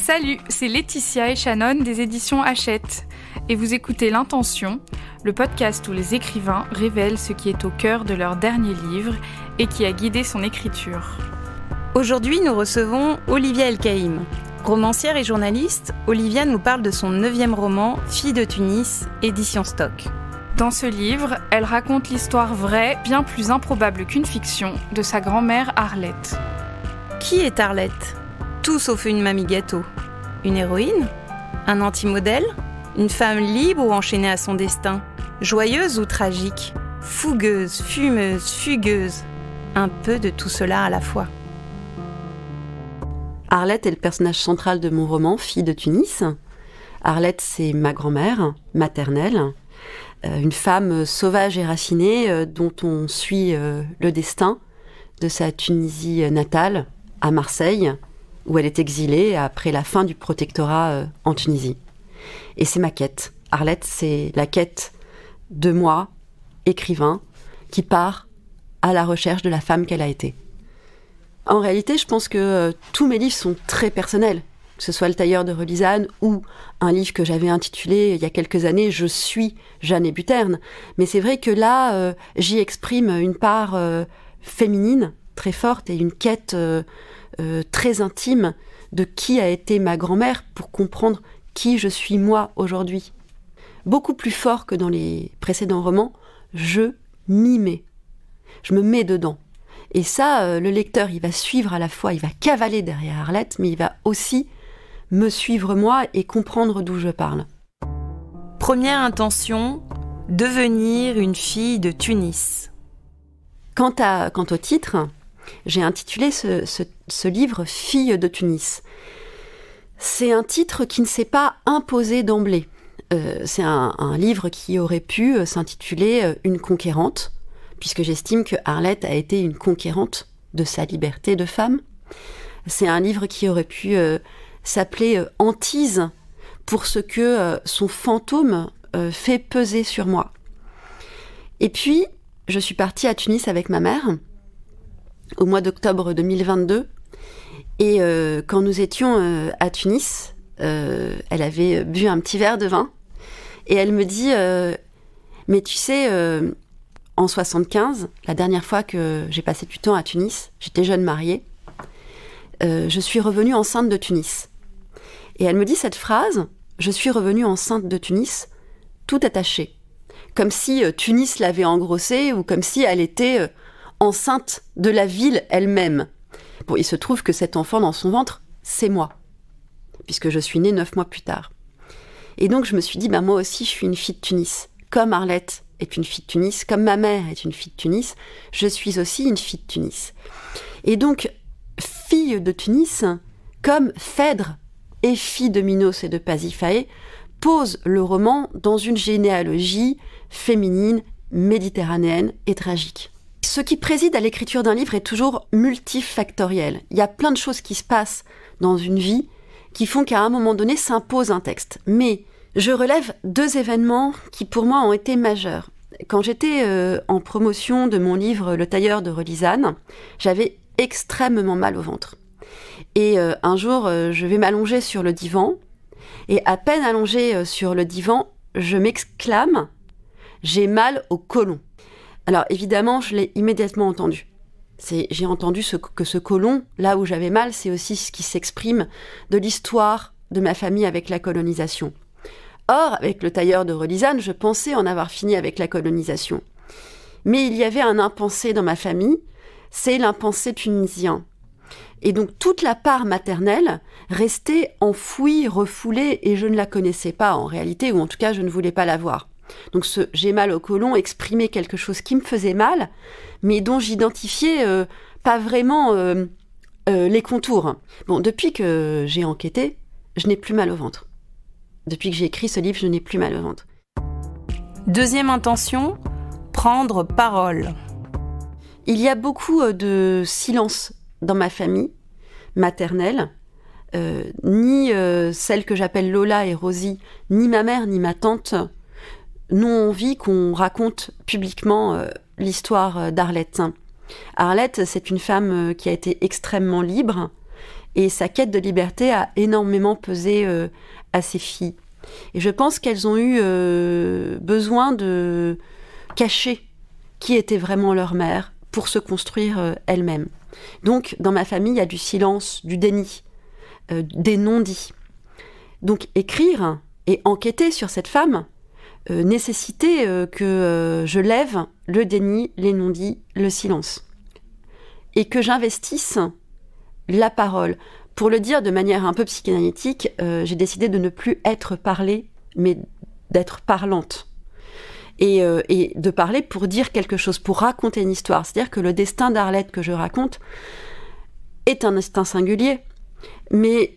Salut, c'est Laetitia et Shannon des éditions Hachette. Et vous écoutez L'Intention, le podcast où les écrivains révèlent ce qui est au cœur de leur dernier livre et qui a guidé son écriture. Aujourd'hui, nous recevons Olivia El-Kaïm. Romancière et journaliste, Olivia nous parle de son 9e roman, Fille de Tunis, édition Stock. Dans ce livre, elle raconte l'histoire vraie, bien plus improbable qu'une fiction, de sa grand-mère Arlette. Qui est Arlette ? Tout sauf une mamie gâteau. Une héroïne ? Un anti-modèle ? Une femme libre ou enchaînée à son destin ? Joyeuse ou tragique ? Fougueuse, fumeuse, fugueuse ? Un peu de tout cela à la fois. Arlette est le personnage central de mon roman, Fille de Tunis. Arlette, c'est ma grand-mère maternelle, une femme sauvage et racinée dont on suit le destin de sa Tunisie natale à Marseille, où elle est exilée après la fin du protectorat en Tunisie. Et c'est ma quête. Arlette, c'est la quête de moi, écrivain, qui part à la recherche de la femme qu'elle a été. En réalité, je pense que tous mes livres sont très personnels, que ce soit Le Tailleur de Relisane ou un livre que j'avais intitulé il y a quelques années « Je suis Jeanne Hébuterne ». Mais c'est vrai que là, j'y exprime une part féminine très forte et une quête très intime de qui a été ma grand-mère pour comprendre qui je suis moi aujourd'hui. Beaucoup plus fort que dans les précédents romans, je m'y mets. Je me mets dedans. Et ça, le lecteur, il va suivre à la fois, il va cavaler derrière Arlette, mais il va aussi me suivre moi et comprendre d'où je parle. Première intention, devenir une fille de Tunis. Quant au titre, j'ai intitulé ce livre « Fille de Tunis ». C'est un titre qui ne s'est pas imposé d'emblée. C'est un livre qui aurait pu s'intituler « Une conquérante », puisque j'estime que Arlette a été une conquérante de sa liberté de femme. C'est un livre qui aurait pu s'appeler « Hantise » pour ce que son fantôme fait peser sur moi. Et puis, je suis partie à Tunis avec ma mère, au mois d'octobre 2022, et quand nous étions à Tunis, elle avait bu un petit verre de vin, et elle me dit « Mais tu sais... En 1975, la dernière fois que j'ai passé du temps à Tunis, j'étais jeune mariée, je suis revenue enceinte de Tunis. Et elle me dit cette phrase, je suis revenue enceinte de Tunis, tout attachée. Comme si Tunis l'avait engrossée ou comme si elle était enceinte de la ville elle-même. Bon, il se trouve que cet enfant dans son ventre, c'est moi, puisque je suis née 9 mois plus tard. Et donc je me suis dit, moi aussi je suis une fille de Tunis, comme Arlette est une fille de Tunis, comme ma mère est une fille de Tunis, je suis aussi une fille de Tunis. Et donc, fille de Tunis, comme Phèdre et fille de Minos et de Pasiphaë, pose le roman dans une généalogie féminine, méditerranéenne et tragique. Ce qui préside à l'écriture d'un livre est toujours multifactoriel. Il y a plein de choses qui se passent dans une vie qui font qu'à un moment donné s'impose un texte. Mais je relève 2 événements qui, pour moi, ont été majeurs. Quand j'étais en promotion de mon livre « Le Tailleur de Relisane », j'avais extrêmement mal au ventre. Et un jour, je vais m'allonger sur le divan, et à peine allongée sur le divan, je m'exclame « J'ai mal au côlon ». Alors évidemment, je l'ai immédiatement entendu. J'ai entendu que ce côlon, là où j'avais mal, c'est aussi ce qui s'exprime de l'histoire de ma famille avec la colonisation. Or, avec Le Tailleur de Relisane, je pensais en avoir fini avec la colonisation. Mais il y avait un impensé dans ma famille, c'est l'impensé tunisien. Et donc toute la part maternelle restait enfouie, refoulée, et je ne la connaissais pas en réalité, ou en tout cas je ne voulais pas la voir. Donc ce « j'ai mal au côlon » exprimait quelque chose qui me faisait mal, mais dont j'identifiais pas vraiment les contours. Bon, depuis que j'ai enquêté, je n'ai plus mal au ventre. Depuis que j'ai écrit ce livre, je n'ai plus mal au ventre. 2e intention, prendre parole. Il y a beaucoup de silence dans ma famille maternelle. Ni celle que j'appelle Lola et Rosie, ni ma mère, ni ma tante n'ont envie qu'on raconte publiquement l'histoire d'Arlette. Arlette, c'est une femme qui a été extrêmement libre Et sa quête de liberté a énormément pesé à ses filles. Et je pense qu'elles ont eu besoin de cacher qui était vraiment leur mère pour se construire elles-mêmes. Donc, dans ma famille, il y a du silence, du déni, des non-dits. Donc, écrire et enquêter sur cette femme nécessitait que je lève le déni, les non-dits, le silence. Et que j'investisse la parole. Pour le dire de manière un peu psychanalytique, j'ai décidé de ne plus être parlée, mais d'être parlante. Et de parler pour dire quelque chose, pour raconter une histoire. C'est-à-dire que le destin d'Arlette que je raconte est un destin singulier, mais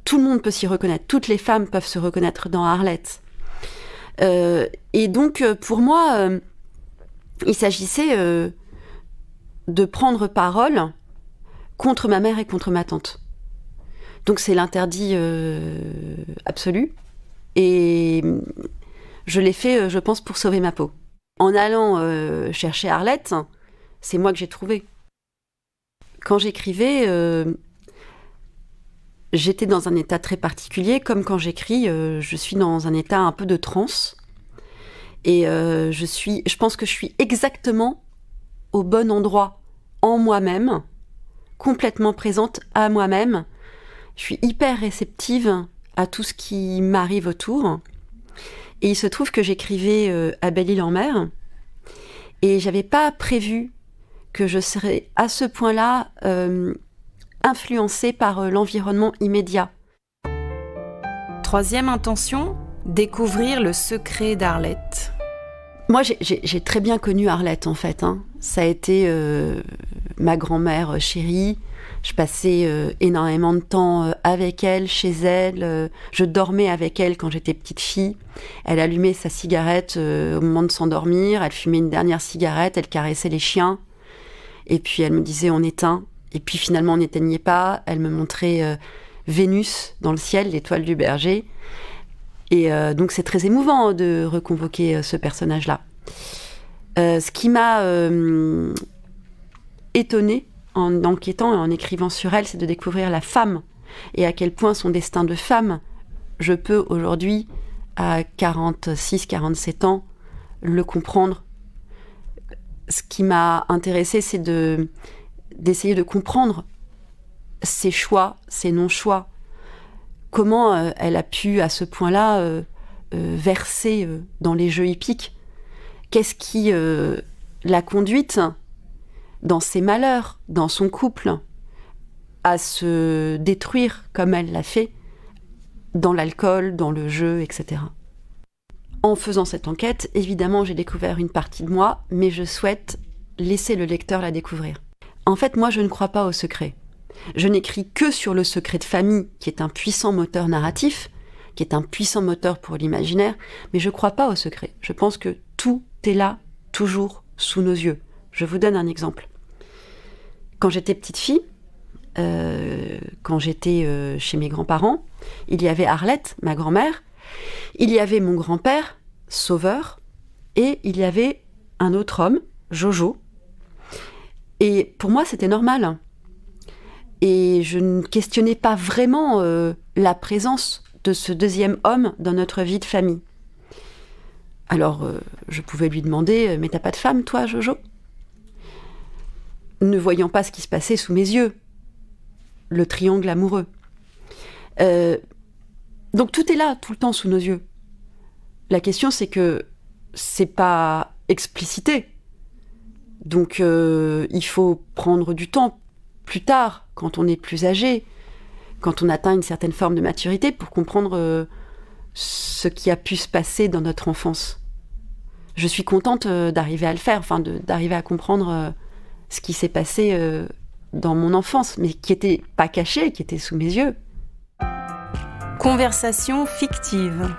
tout le monde peut s'y reconnaître. Toutes les femmes peuvent se reconnaître dans Arlette. Et donc, pour moi, il s'agissait de prendre parole contre ma mère et contre ma tante. Donc c'est l'interdit absolu. Et je l'ai fait, je pense, pour sauver ma peau. En allant chercher Arlette, c'est moi que j'ai trouvé. Quand j'écrivais, j'étais dans un état très particulier. Comme quand j'écris, je suis dans un état un peu de transe. Et je pense que je suis exactement au bon endroit en moi-même, complètement présente à moi-même. Je suis hyper réceptive à tout ce qui m'arrive autour. Et il se trouve que j'écrivais à Belle-Île-en-Mer et j'avais pas prévu que je serais à ce point-là influencée par l'environnement immédiat. Troisième intention, découvrir le secret d'Arlette. Moi, j'ai très bien connu Arlette, en fait. Ça a été ma grand-mère chérie. Je passais énormément de temps avec elle, chez elle. Je dormais avec elle quand j'étais petite fille. Elle allumait sa cigarette au moment de s'endormir. Elle fumait une dernière cigarette. Elle caressait les chiens. Et puis, elle me disait « on éteint ». Et puis, finalement, on n'éteignait pas. Elle me montrait Vénus dans le ciel, l'étoile du berger. Et donc, c'est très émouvant de reconvoquer ce personnage-là. Ce qui m'a étonnée, en enquêtant et en écrivant sur elle, c'est de découvrir la femme et à quel point son destin de femme, je peux aujourd'hui, à 46-47 ans, le comprendre. Ce qui m'a intéressée, c'est d'essayer de comprendre ses choix, ses non-choix. Comment elle a pu, à ce point-là, verser dans les jeux hippiques. Qu'est-ce qui l'a conduite dans ses malheurs, dans son couple, à se détruire comme elle l'a fait, dans l'alcool, dans le jeu, etc. En faisant cette enquête, évidemment, j'ai découvert une partie de moi, mais je souhaite laisser le lecteur la découvrir. En fait, moi, je ne crois pas au secret. Je n'écris que sur le secret de famille, qui est un puissant moteur narratif, qui est un puissant moteur pour l'imaginaire, mais je ne crois pas au secret. Je pense que tout est là, toujours, sous nos yeux. Je vous donne un exemple. Quand j'étais petite fille, quand j'étais chez mes grands-parents, il y avait Arlette, ma grand-mère, il y avait mon grand-père, Sauveur, et il y avait un autre homme, Jojo. Et pour moi, c'était normal. Et je ne questionnais pas vraiment la présence de ce deuxième homme dans notre vie de famille. Alors, je pouvais lui demander « Mais t'as pas de femme, toi, Jojo ?» Ne voyant pas ce qui se passait sous mes yeux. Le triangle amoureux. Donc tout est là, tout le temps, sous nos yeux. La question, c'est que c'est pas explicité. Donc, il faut prendre du temps plus tard, quand on est plus âgé, quand on atteint une certaine forme de maturité, pour comprendre ce qui a pu se passer dans notre enfance. Je suis contente d'arriver à le faire, enfin d'arriver à comprendre ce qui s'est passé dans mon enfance, mais qui n'était pas caché, qui était sous mes yeux. Conversation fictive.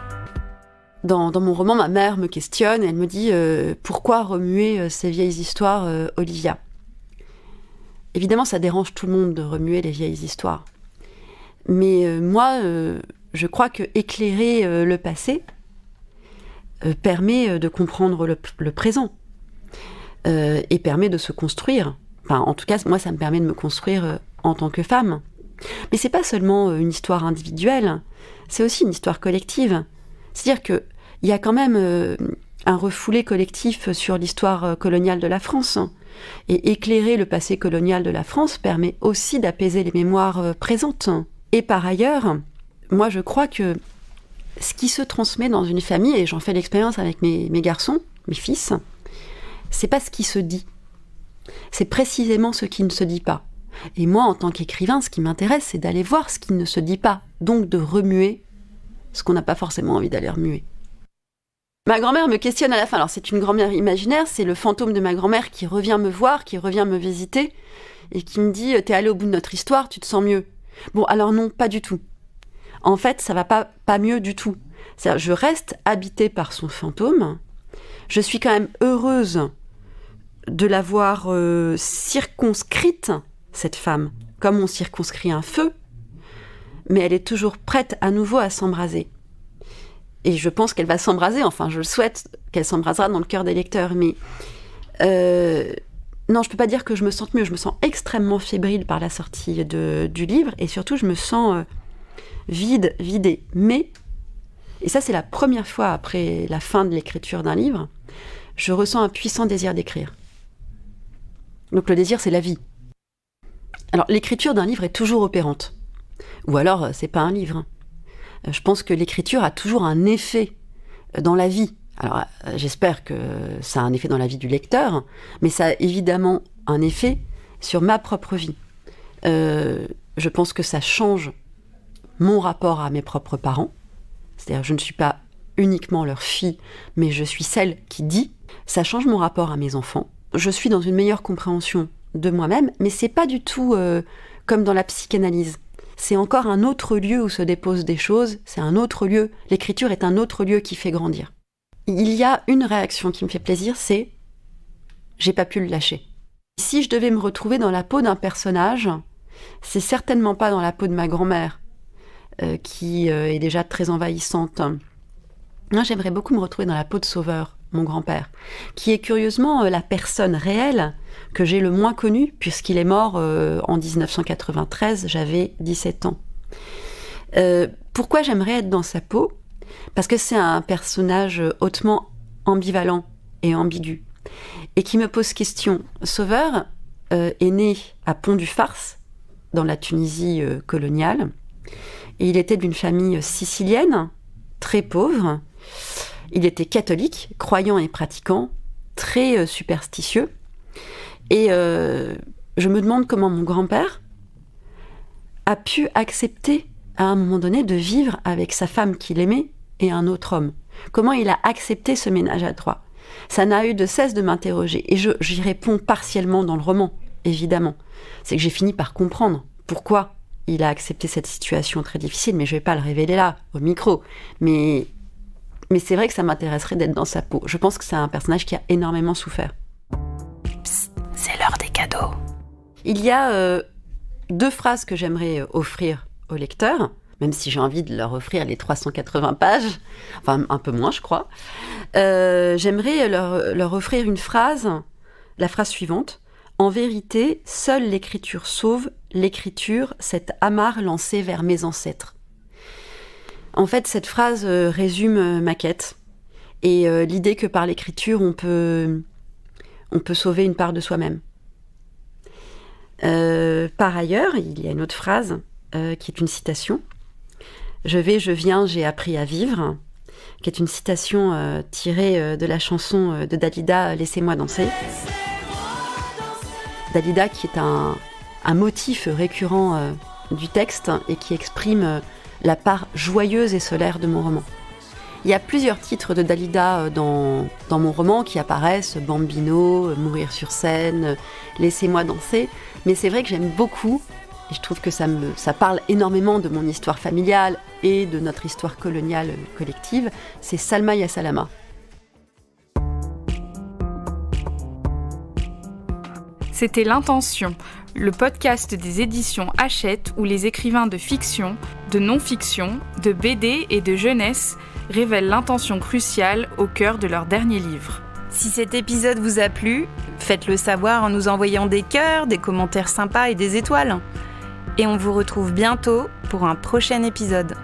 Dans mon roman, ma mère me questionne, elle me dit « Pourquoi remuer ces vieilles histoires, Olivia ?» Évidemment, ça dérange tout le monde de remuer les vieilles histoires. Mais moi, je crois que éclairer le passé permet de comprendre le présent et permet de se construire. Enfin, en tout cas, moi, ça me permet de me construire en tant que femme. Mais c'est pas seulement une histoire individuelle, c'est aussi une histoire collective. C'est-à-dire qu'il y a quand même un refoulé collectif sur l'histoire coloniale de la France. Et éclairer le passé colonial de la France permet aussi d'apaiser les mémoires présentes. Et par ailleurs, moi je crois que ce qui se transmet dans une famille, et j'en fais l'expérience avec mes garçons, mes fils, c'est pas ce qui se dit. C'est précisément ce qui ne se dit pas. Et moi, en tant qu'écrivain, ce qui m'intéresse, c'est d'aller voir ce qui ne se dit pas. Donc de remuer ce qu'on n'a pas forcément envie d'aller remuer. Ma grand-mère me questionne à la fin. Alors c'est une grand-mère imaginaire, c'est le fantôme de ma grand-mère qui revient me voir, qui revient me visiter, et qui me dit « T'es allé au bout de notre histoire, tu te sens mieux ?» Bon, alors non, pas du tout. En fait, ça va pas mieux du tout. C'est-à-dire, je reste habitée par son fantôme. Je suis quand même heureuse de l'avoir circonscrite, cette femme, comme on circonscrit un feu, mais elle est toujours prête à nouveau à s'embraser. Et je pense qu'elle va s'embraser, enfin je le souhaite qu'elle s'embrasera dans le cœur des lecteurs, mais non, je peux pas dire que je me sente mieux, je me sens extrêmement fébrile par la sortie du livre, et surtout je me sens vidée. Mais, et ça c'est la première fois après la fin de l'écriture d'un livre, je ressens un puissant désir d'écrire. Donc le désir, c'est la vie. Alors l'écriture d'un livre est toujours opérante. Ou alors, c'est pas un livre. Je pense que l'écriture a toujours un effet dans la vie. Alors j'espère que ça a un effet dans la vie du lecteur, mais ça a évidemment un effet sur ma propre vie. Je pense que ça change mon rapport à mes propres parents. C'est-à-dire, je ne suis pas uniquement leur fille, mais je suis celle qui dit. Ça change mon rapport à mes enfants. Je suis dans une meilleure compréhension de moi-même, mais c'est pas du tout comme dans la psychanalyse. C'est encore un autre lieu où se déposent des choses, c'est un autre lieu. L'écriture est un autre lieu qui fait grandir. Il y a une réaction qui me fait plaisir, c'est « j'ai pas pu le lâcher ». Si je devais me retrouver dans la peau d'un personnage, c'est certainement pas dans la peau de ma grand-mère, qui est déjà très envahissante. Non, j'aimerais beaucoup me retrouver dans la peau de Sauveur, mon grand-père, qui est curieusement la personne réelle que j'ai le moins connue, puisqu'il est mort en 1993, j'avais 17 ans. Pourquoi j'aimerais être dans sa peau ? Parce que c'est un personnage hautement ambivalent et ambigu, et qui me pose question. Sauveur est né à Pont-du-Fars, dans la Tunisie coloniale, et il était d'une famille sicilienne, très pauvre. Il était catholique, croyant et pratiquant, très superstitieux. Et je me demande comment mon grand-père a pu accepter à un moment donné de vivre avec sa femme qu'il aimait et un autre homme. Comment il a accepté ce ménage à trois ? Ça n'a eu de cesse de m'interroger. Et j'y réponds partiellement dans le roman, évidemment. C'est que j'ai fini par comprendre pourquoi il a accepté cette situation très difficile, mais je ne vais pas le révéler là, au micro. Mais c'est vrai que ça m'intéresserait d'être dans sa peau. Je pense que c'est un personnage qui a énormément souffert. Psst, c'est l'heure des cadeaux. Il y a 2 phrases que j'aimerais offrir aux lecteurs, même si j'ai envie de leur offrir les 380 pages, enfin un peu moins je crois. J'aimerais leur offrir une phrase, la phrase suivante. En vérité, seule l'écriture sauve, l'écriture, cet amarre lancé vers mes ancêtres. En fait, cette phrase résume ma quête et l'idée que par l'écriture, on peut sauver une part de soi-même. Par ailleurs, il y a une autre phrase qui est une citation. Je viens, j'ai appris à vivre, qui est une citation tirée de la chanson de Dalida, Laissez-moi danser. Dalida qui est un motif récurrent du texte et qui exprime la part joyeuse et solaire de mon roman. Il y a plusieurs titres de Dalida dans mon roman qui apparaissent, Bambino, Mourir sur scène, Laissez-moi danser, mais c'est vrai que j'aime beaucoup, et je trouve que ça parle énormément de mon histoire familiale et de notre histoire coloniale collective, c'est Salma ya Salama. C'était L'Intention, le podcast des éditions Hachette où les écrivains de fiction, de non-fiction, de BD et de jeunesse révèlent l'intention cruciale au cœur de leur dernier livre. Si cet épisode vous a plu, faites-le savoir en nous envoyant des cœurs, des commentaires sympas et des étoiles. Et on vous retrouve bientôt pour un prochain épisode.